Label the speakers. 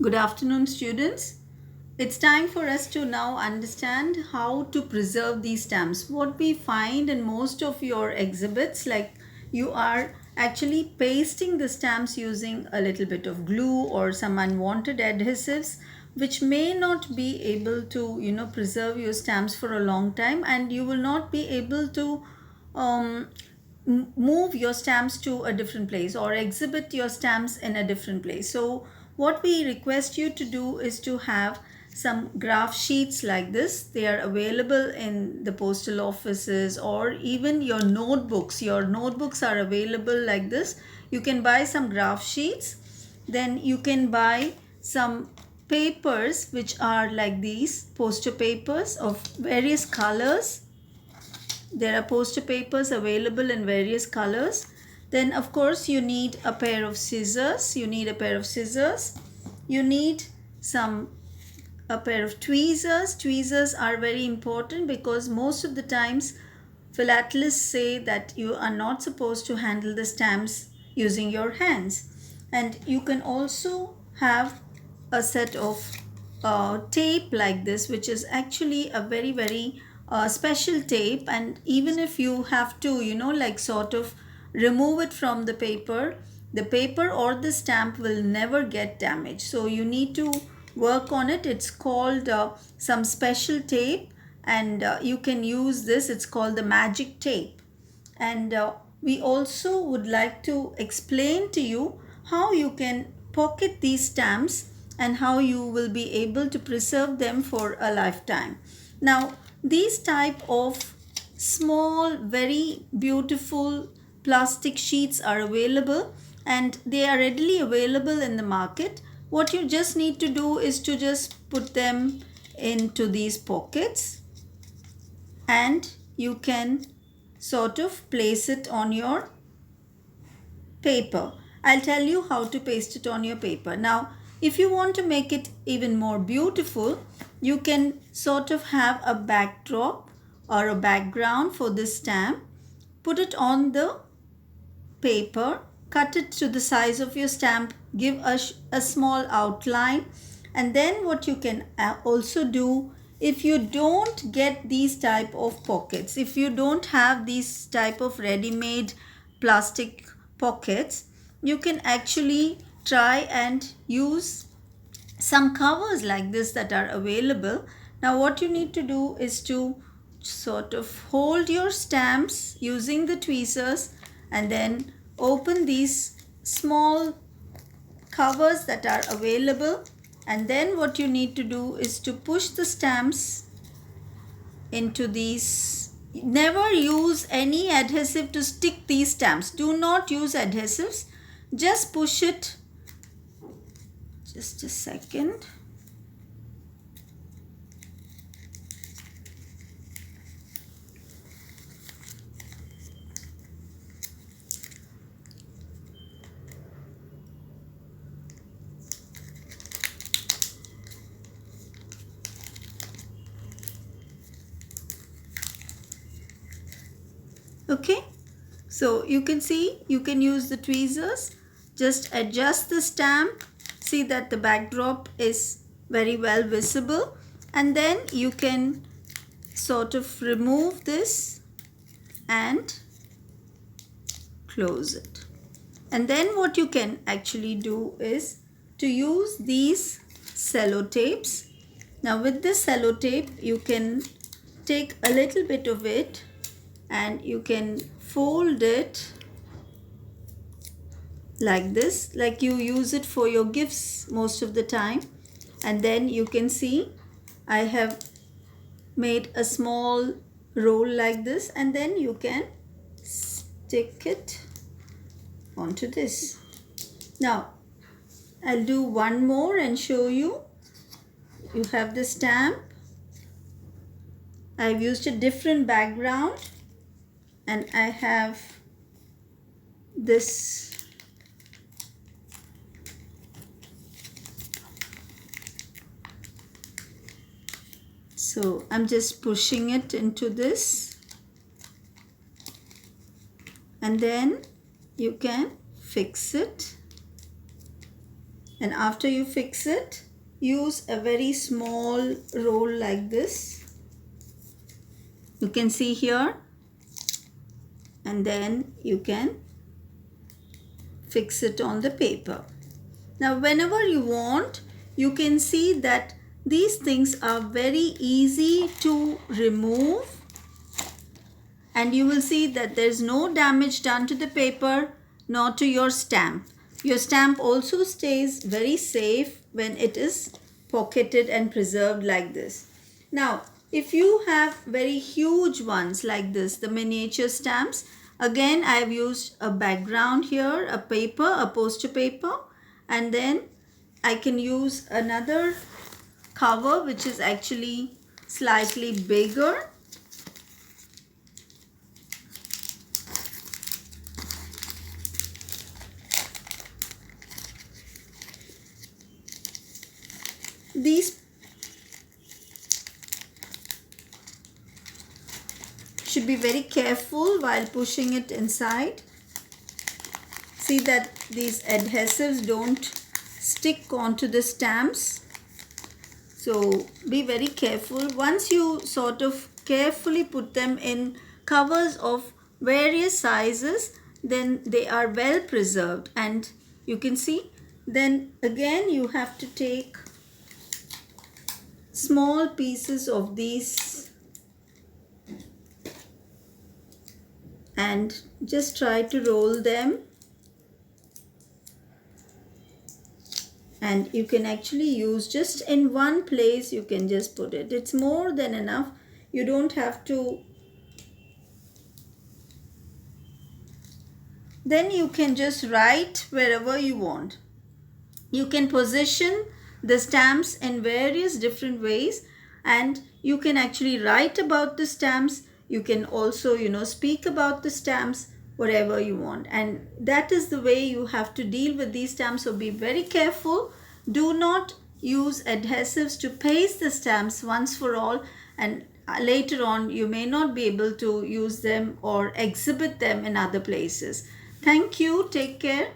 Speaker 1: Good afternoon, students. It's time for us to now understand how to preserve these stamps. What we find in most of your exhibits, like you are actually pasting the stamps using a little bit of glue or some unwanted adhesives, which may not be able to, preserve your stamps for a long time, and you will not be able to um, move your stamps to a different place or exhibit your stamps in a different place. So what we request you to do is to have some graph sheets like this. They are available in the postal offices or even your notebooks. Your notebooks are available like this. You can buy some graph sheets. Then you can buy some papers which are like these poster papers of various colors. There are poster papers available in various colors. Then of course you need a pair of scissors. You need some a pair of tweezers. Tweezers are very important because most of the times philatelists say that you are not supposed to handle the stamps using your hands. And you can also have a set of tape like this, which is actually a very special tape. And even if you have to like sort of remove it from the paper or the stamp will never get damaged. So you need to work on it. It's called some special tape, and you can use this. It's called the magic tape. And we also would like to explain to you how you can pocket these stamps and how you will be able to preserve them for a lifetime. Now, these type of small, very beautiful plastic sheets are available, and they are readily available in the market. What you just need to do is to just put them into these pockets, and you can sort of place it on your paper. I'll tell you how to paste it on your paper. Now, if you want to make it even more beautiful, you can sort of have a backdrop or a background for this stamp. Put it on the paper, cut it to the size of your stamp, give a small outline. And then what you can also do, if you don't get these type of pockets, if you don't have these type of ready-made plastic pockets, you can actually try and use some covers like this that are available. Now what you need to do is to sort of hold your stamps using the tweezers and then open these small covers that are available, and then what you need to do is to push the stamps into these. Never use any adhesive to stick these stamps. Do not use adhesives. Just push it. Just a second. Okay, so you can see, you can use the tweezers. Just adjust the stamp. See that the backdrop is very well visible, and then you can sort of remove this and close it. And then what you can actually do is to use these sellotapes. Now with this sellotape, you can take a little bit of it and you can fold it like this, like you use it for your gifts most of the time. And then you can see I have made a small roll like this, and then you can stick it onto this. Now I'll do one more and show you. You have the stamp. I've used a different background, and I have this so I'm just pushing it into this, and then you can fix it And after you fix it, use a very small roll like this. You can see here, and then you can fix it on the paper. Now whenever you want, you can see that these things are very easy to remove, and you will see that there is no damage done to the paper nor to your stamp. Your stamp also stays very safe when it is pocketed and preserved like this. Now, if you have very huge ones like this, the miniature stamps, again I have used a background here, a paper, a poster paper, and then I can use another cover which is actually slightly bigger. These should be very careful while pushing it inside. See that these adhesives don't stick onto the stamps. So be very careful. Once you sort of carefully put them in covers of various sizes, then they are well preserved. And you can see, then again you have to take small pieces of these and just try to roll them, and you can actually use just in one place. You can just put it, it's more than enough. You don't have to. Then you can just write wherever you want. You can position the stamps in various different ways, and you can actually write about the stamps. You can also, speak about the stamps, whatever you want. And that is the way you have to deal with these stamps. So be very careful. Do not use adhesives to paste the stamps once for all, and later on you may not be able to use them or exhibit them in other places. Thank you. Take care.